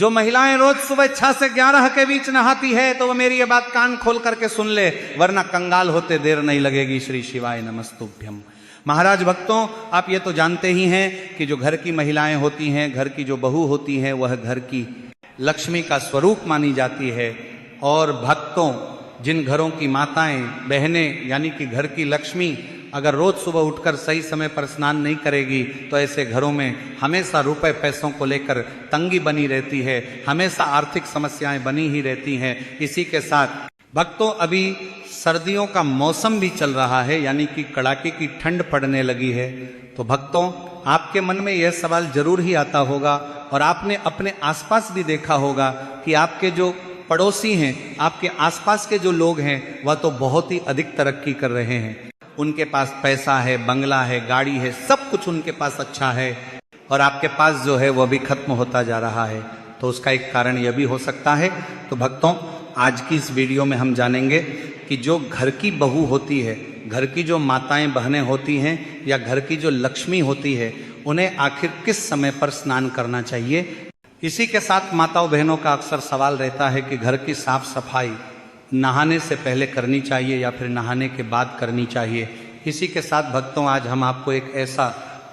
जो महिलाएं रोज सुबह 6 से 11 के बीच नहाती है तो वो मेरी ये बात कान खोल करके सुन ले, वरना कंगाल होते देर नहीं लगेगी। श्री शिवाय नमस्तुभ्यम। महाराज भक्तों, आप ये तो जानते ही हैं कि जो घर की महिलाएं होती हैं, घर की जो बहू होती हैं, वह घर की लक्ष्मी का स्वरूप मानी जाती है। और भक्तों, जिन घरों की माताएं बहनें यानी कि घर की लक्ष्मी अगर रोज सुबह उठकर सही समय पर स्नान नहीं करेगी तो ऐसे घरों में हमेशा रुपए पैसों को लेकर तंगी बनी रहती है, हमेशा आर्थिक समस्याएं बनी ही रहती हैं। इसी के साथ भक्तों, अभी सर्दियों का मौसम भी चल रहा है, यानी कि कड़ाके की ठंड पड़ने लगी है। तो भक्तों, आपके मन में यह सवाल जरूर ही आता होगा और आपने अपने आसपास भी देखा होगा कि आपके जो पड़ोसी हैं, आपके आसपास के जो लोग हैं, वह तो बहुत ही अधिक तरक्की कर रहे हैं। उनके पास पैसा है, बंगला है, गाड़ी है, सब कुछ उनके पास अच्छा है, और आपके पास जो है वह भी खत्म होता जा रहा है। तो उसका एक कारण यह भी हो सकता है। तो भक्तों, आज की इस वीडियो में हम जानेंगे कि जो घर की बहू होती है, घर की जो माताएं बहनें होती हैं या घर की जो लक्ष्मी होती है, उन्हें आखिर किस समय पर स्नान करना चाहिए। इसी के साथ माताओं बहनों का अक्सर सवाल रहता है कि घर की साफ सफाई नहाने से पहले करनी चाहिए या फिर नहाने के बाद करनी चाहिए। इसी के साथ भक्तों, आज हम आपको एक ऐसा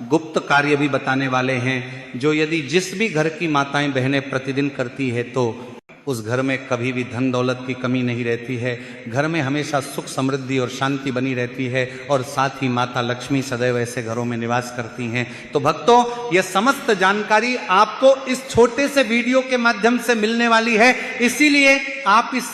गुप्त कार्य भी बताने वाले हैं जो यदि जिस भी घर की माताएं बहनें प्रतिदिन करती है तो उस घर में कभी भी धन दौलत की कमी नहीं रहती है, घर में हमेशा सुख समृद्धि और शांति बनी रहती है, और साथ ही माता लक्ष्मी सदैव ऐसे घरों में निवास करती हैं। तो भक्तों, यह समस्त जानकारी आपको इस छोटे से वीडियो के माध्यम से मिलने वाली है, इसीलिए आप इस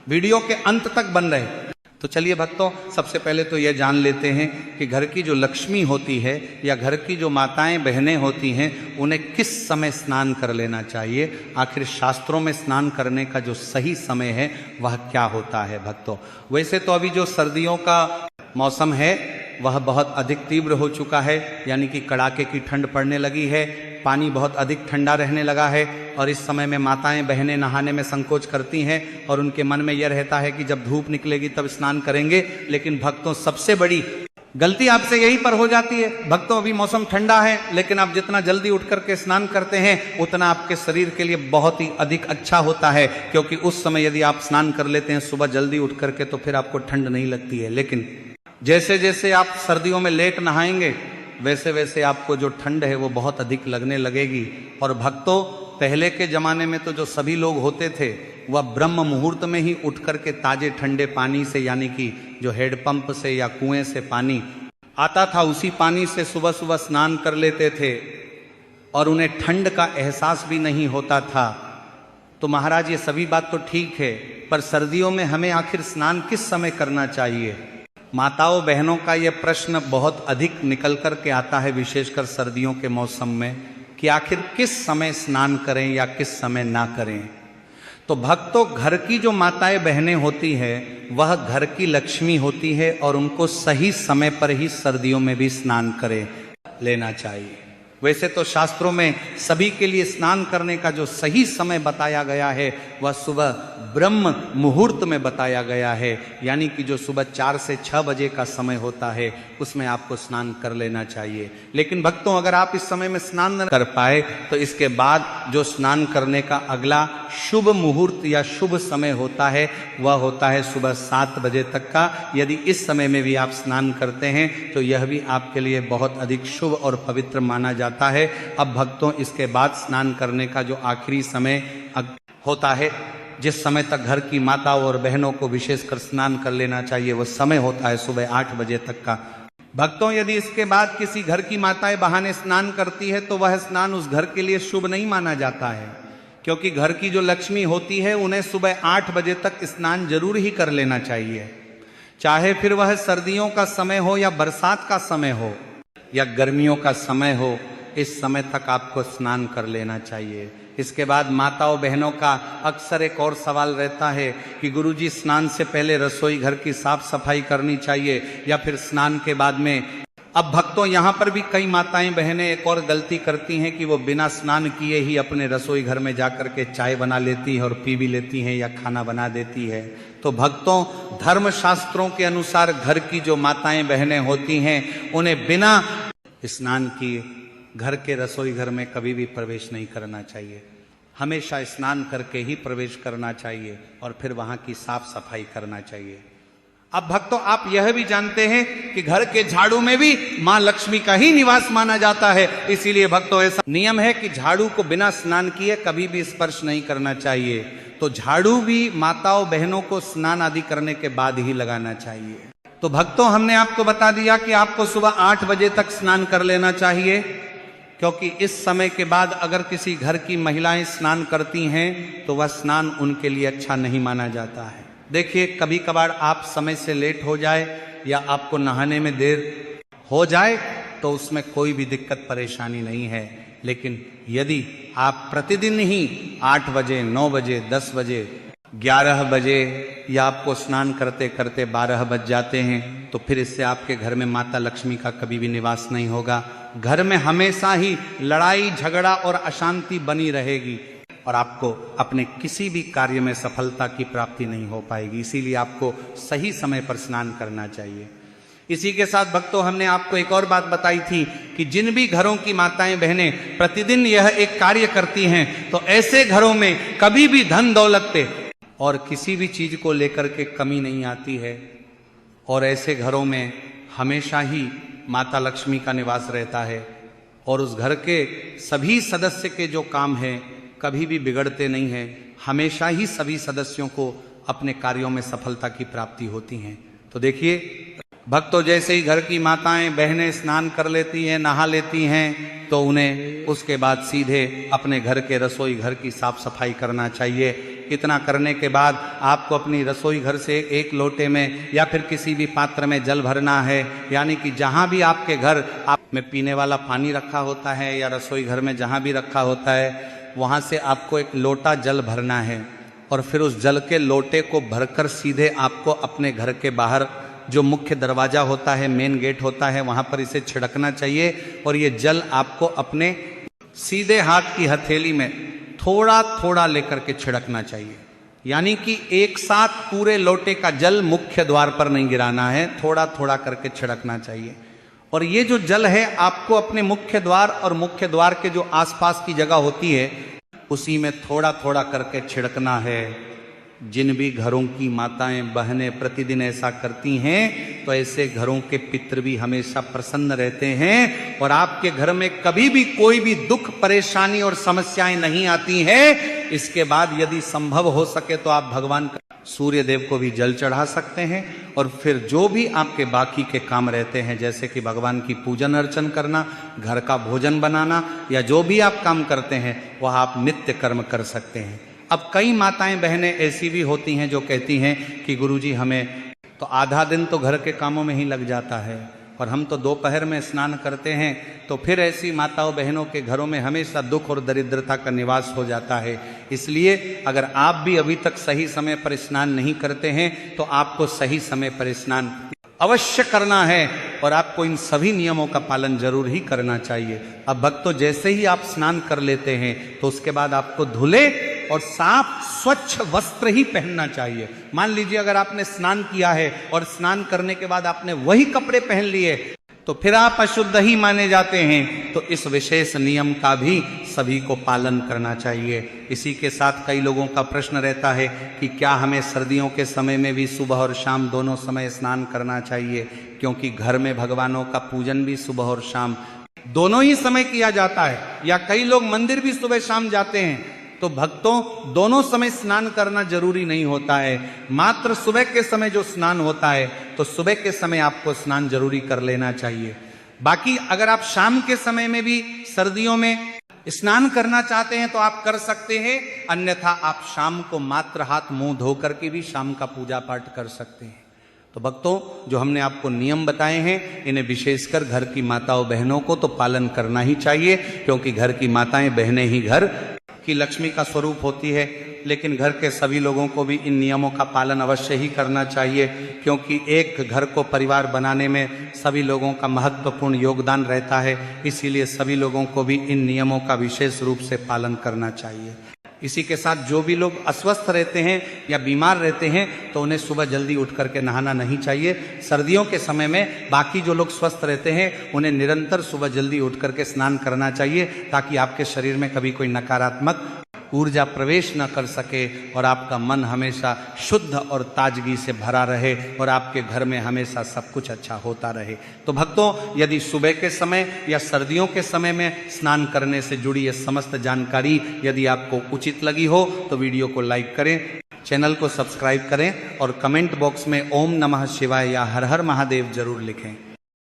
वीडियो के अंत तक बन रहे। तो चलिए भक्तों, सबसे पहले तो यह जान लेते हैं कि घर की जो लक्ष्मी होती है या घर की जो माताएं बहनें होती हैं, उन्हें किस समय स्नान कर लेना चाहिए। आखिर शास्त्रों में स्नान करने का जो सही समय है वह क्या होता है। भक्तों, वैसे तो अभी जो सर्दियों का मौसम है वह बहुत अधिक तीव्र हो चुका है, यानी कि कड़ाके की ठंड पड़ने लगी है, पानी बहुत अधिक ठंडा रहने लगा है, और इस समय में माताएं बहनें नहाने में संकोच करती हैं और उनके मन में यह रहता है कि जब धूप निकलेगी तब स्नान करेंगे। लेकिन भक्तों, सबसे बड़ी गलती आपसे यही पर हो जाती है। भक्तों, अभी मौसम ठंडा है, लेकिन आप जितना जल्दी उठ करके स्नान करते हैं उतना आपके शरीर के लिए बहुत ही अधिक अच्छा होता है, क्योंकि उस समय यदि आप स्नान कर लेते हैं सुबह जल्दी उठ करके तो फिर आपको ठंड नहीं लगती है। लेकिन जैसे जैसे आप सर्दियों में लेट नहाएंगे वैसे वैसे आपको जो ठंड है वो बहुत अधिक लगने लगेगी। और भक्तों, पहले के जमाने में तो जो सभी लोग होते थे वह ब्रह्म मुहूर्त में ही उठ करके ताजे ठंडे पानी से, यानी कि जो हेडपंप से या कुएं से पानी आता था, उसी पानी से सुबह सुबह स्नान कर लेते थे और उन्हें ठंड का एहसास भी नहीं होता था। तो महाराज, ये सभी बात तो ठीक है, पर सर्दियों में हमें आखिर स्नान किस समय करना चाहिए। माताओं बहनों का यह प्रश्न बहुत अधिक निकल कर के आता है, विशेषकर सर्दियों के मौसम में, कि आखिर किस समय स्नान करें या किस समय ना करें। तो भक्तों, घर की जो माताएं बहनें होती हैं वह घर की लक्ष्मी होती है और उनको सही समय पर ही सर्दियों में भी स्नान करें लेना चाहिए। वैसे तो शास्त्रों में सभी के लिए स्नान करने का जो सही समय बताया गया है वह सुबह ब्रह्म मुहूर्त में बताया गया है, यानी कि जो सुबह 4 से 6 बजे का समय होता है उसमें आपको स्नान कर लेना चाहिए। लेकिन भक्तों, अगर आप इस समय में स्नान न कर पाए तो इसके बाद जो स्नान करने का अगला शुभ मुहूर्त या शुभ समय होता है वह होता है सुबह 7 बजे तक का। यदि इस समय में भी आप स्नान करते हैं तो यह भी आपके लिए बहुत अधिक शुभ और पवित्र माना जाता है। अब भक्तों, इसके बाद स्नान करने का जो आखिरी समय होता है, जिस समय तक घर की माताओं और बहनों को विशेषकर स्नान कर लेना चाहिए, वह समय होता है सुबह 8 बजे तक का। भक्तों, यदि इसके बाद किसी घर की माताएं बहाने स्नान करती है तो वह स्नान उस घर के लिए शुभ नहीं माना जाता है, क्योंकि घर की जो लक्ष्मी होती है उन्हें सुबह 8 बजे तक स्नान जरूर ही कर लेना चाहिए। चाहे फिर वह सर्दियों का समय हो या बरसात का समय हो या गर्मियों का समय हो, इस समय तक आपको स्नान कर लेना चाहिए। इसके बाद माताओं बहनों का अक्सर एक और सवाल रहता है कि गुरुजी, स्नान से पहले रसोई घर की साफ सफाई करनी चाहिए या फिर स्नान के बाद में। अब भक्तों, यहाँ पर भी कई माताएं बहनें एक और गलती करती हैं कि वो बिना स्नान किए ही अपने रसोई घर में जाकर के चाय बना लेती हैं और पी भी लेती हैं या खाना बना देती है। तो भक्तों, धर्म शास्त्रों के अनुसार घर की जो माताएं बहनें होती हैं उन्हें बिना स्नान किए घर के रसोई घर में कभी भी प्रवेश नहीं करना चाहिए। हमेशा स्नान करके ही प्रवेश करना चाहिए और फिर वहां की साफ सफाई करना चाहिए। अब भक्तों, आप यह भी जानते हैं कि घर के झाड़ू में भी मां लक्ष्मी का ही निवास माना जाता है। इसीलिए भक्तों, ऐसा नियम है कि झाड़ू को बिना स्नान किए कभी भी स्पर्श नहीं करना चाहिए। तो झाड़ू भी माताओं बहनों को स्नान आदि करने के बाद ही लगाना चाहिए। तो भक्तों, हमने आपको बता दिया कि आपको सुबह 8 बजे तक स्नान कर लेना चाहिए, क्योंकि इस समय के बाद अगर किसी घर की महिलाएं स्नान करती हैं तो वह स्नान उनके लिए अच्छा नहीं माना जाता है। देखिए, कभी कभार आप समय से लेट हो जाए या आपको नहाने में देर हो जाए तो उसमें कोई भी दिक्कत परेशानी नहीं है। लेकिन यदि आप प्रतिदिन ही 8 बजे, 9 बजे, 10 बजे, 11 बजे या आपको स्नान करते करते 12 बज जाते हैं तो फिर इससे आपके घर में माता लक्ष्मी का कभी भी निवास नहीं होगा। घर में हमेशा ही लड़ाई झगड़ा और अशांति बनी रहेगी और आपको अपने किसी भी कार्य में सफलता की प्राप्ति नहीं हो पाएगी। इसीलिए आपको सही समय पर स्नान करना चाहिए। इसी के साथ भक्तों, हमने आपको एक और बात बताई थी कि जिन भी घरों की माताएं बहनें प्रतिदिन यह एक कार्य करती हैं तो ऐसे घरों में कभी भी धन दौलत पे और किसी भी चीज को लेकर के कमी नहीं आती है और ऐसे घरों में हमेशा ही माता लक्ष्मी का निवास रहता है और उस घर के सभी सदस्य के जो काम हैं कभी भी बिगड़ते नहीं हैं। हमेशा ही सभी सदस्यों को अपने कार्यों में सफलता की प्राप्ति होती है। तो देखिए भक्तों, जैसे ही घर की माताएं बहनें स्नान कर लेती हैं, नहा लेती हैं, तो उन्हें उसके बाद सीधे अपने घर के रसोई घर की साफ सफाई करना चाहिए। इतना करने के बाद आपको अपनी रसोई घर से एक लोटे में या फिर किसी भी पात्र में जल भरना है, यानी कि जहाँ भी आपके घर आप में पीने वाला पानी रखा होता है या रसोई घर में जहाँ भी रखा होता है वहाँ से आपको एक लोटा जल भरना है और फिर उस जल के लोटे को भरकर सीधे आपको अपने घर के बाहर जो मुख्य दरवाजा होता है, मेन गेट होता है, वहाँ पर इसे छिड़कना चाहिए और ये जल आपको अपने सीधे हाथ की हथेली में थोड़ा थोड़ा लेकर के छिड़कना चाहिए। यानी कि एक साथ पूरे लोटे का जल मुख्य द्वार पर नहीं गिराना है, थोड़ा थोड़ा करके छिड़कना चाहिए। और ये जो जल है आपको अपने मुख्य द्वार और मुख्य द्वार के जो आसपास की जगह होती है उसी में थोड़ा थोड़ा करके छिड़कना है। जिन भी घरों की माताएं बहनें प्रतिदिन ऐसा करती हैं तो ऐसे घरों के पितृ भी हमेशा प्रसन्न रहते हैं और आपके घर में कभी भी कोई भी दुख परेशानी और समस्याएं नहीं आती हैं। इसके बाद यदि संभव हो सके तो आप भगवान सूर्य देव को भी जल चढ़ा सकते हैं और फिर जो भी आपके बाकी के काम रहते हैं, जैसे कि भगवान की पूजन अर्चन करना, घर का भोजन बनाना या जो भी आप काम करते हैं वह आप नित्य कर्म कर सकते हैं। अब कई माताएं बहनें ऐसी भी होती हैं जो कहती हैं कि गुरुजी हमें तो आधा दिन तो घर के कामों में ही लग जाता है और हम तो दोपहर में स्नान करते हैं, तो फिर ऐसी माताओं बहनों के घरों में हमेशा दुख और दरिद्रता का निवास हो जाता है। इसलिए अगर आप भी अभी तक सही समय पर स्नान नहीं करते हैं तो आपको सही समय पर स्नान अवश्य करना है और आपको इन सभी नियमों का पालन जरूर ही करना चाहिए। अब भक्तों, जैसे ही आप स्नान कर लेते हैं तो उसके बाद आपको धुले और साफ स्वच्छ वस्त्र ही पहनना चाहिए। मान लीजिए अगर आपने स्नान किया है और स्नान करने के बाद आपने वही कपड़े पहन लिए तो फिर आप अशुद्ध ही माने जाते हैं। तो इस विशेष नियम का भी सभी को पालन करना चाहिए। इसी के साथ कई लोगों का प्रश्न रहता है कि क्या हमें सर्दियों के समय में भी सुबह और शाम दोनों समय स्नान करना चाहिए, क्योंकि घर में भगवानों का पूजन भी सुबह और शाम दोनों ही समय किया जाता है, या कई लोग मंदिर भी सुबह शाम जाते हैं। तो भक्तों, दोनों समय स्नान करना जरूरी नहीं होता है। मात्र सुबह के समय जो स्नान होता है तो सुबह के समय आपको स्नान जरूरी कर लेना चाहिए। बाकी अगर आप शाम के समय में भी सर्दियों में स्नान करना चाहते हैं तो आप कर सकते हैं, अन्यथा आप शाम को मात्र हाथ मुंह धो करके भी शाम का पूजा पाठ कर सकते हैं। तो भक्तों, जो हमने आपको नियम बताए हैं इन्हें विशेषकर घर की माताओं बहनों को तो पालन करना ही चाहिए, क्योंकि घर की माताएं बहनें ही घर की लक्ष्मी का स्वरूप होती है। लेकिन घर के सभी लोगों को भी इन नियमों का पालन अवश्य ही करना चाहिए, क्योंकि एक घर को परिवार बनाने में सभी लोगों का महत्वपूर्ण योगदान रहता है। इसीलिए सभी लोगों को भी इन नियमों का विशेष रूप से पालन करना चाहिए। इसी के साथ जो भी लोग अस्वस्थ रहते हैं या बीमार रहते हैं तो उन्हें सुबह जल्दी उठ करके नहाना नहीं चाहिए। सर्दियों के समय में बाकी जो लोग स्वस्थ रहते हैं उन्हें निरंतर सुबह जल्दी उठ करके स्नान करना चाहिए, ताकि आपके शरीर में कभी कोई नकारात्मक ऊर्जा प्रवेश न कर सके और आपका मन हमेशा शुद्ध और ताजगी से भरा रहे और आपके घर में हमेशा सब कुछ अच्छा होता रहे। तो भक्तों, यदि सुबह के समय या सर्दियों के समय में स्नान करने से जुड़ी ये समस्त जानकारी यदि आपको उचित लगी हो तो वीडियो को लाइक करें, चैनल को सब्सक्राइब करें और कमेंट बॉक्स में ओम नमः शिवाय या हर हर महादेव जरूर लिखें।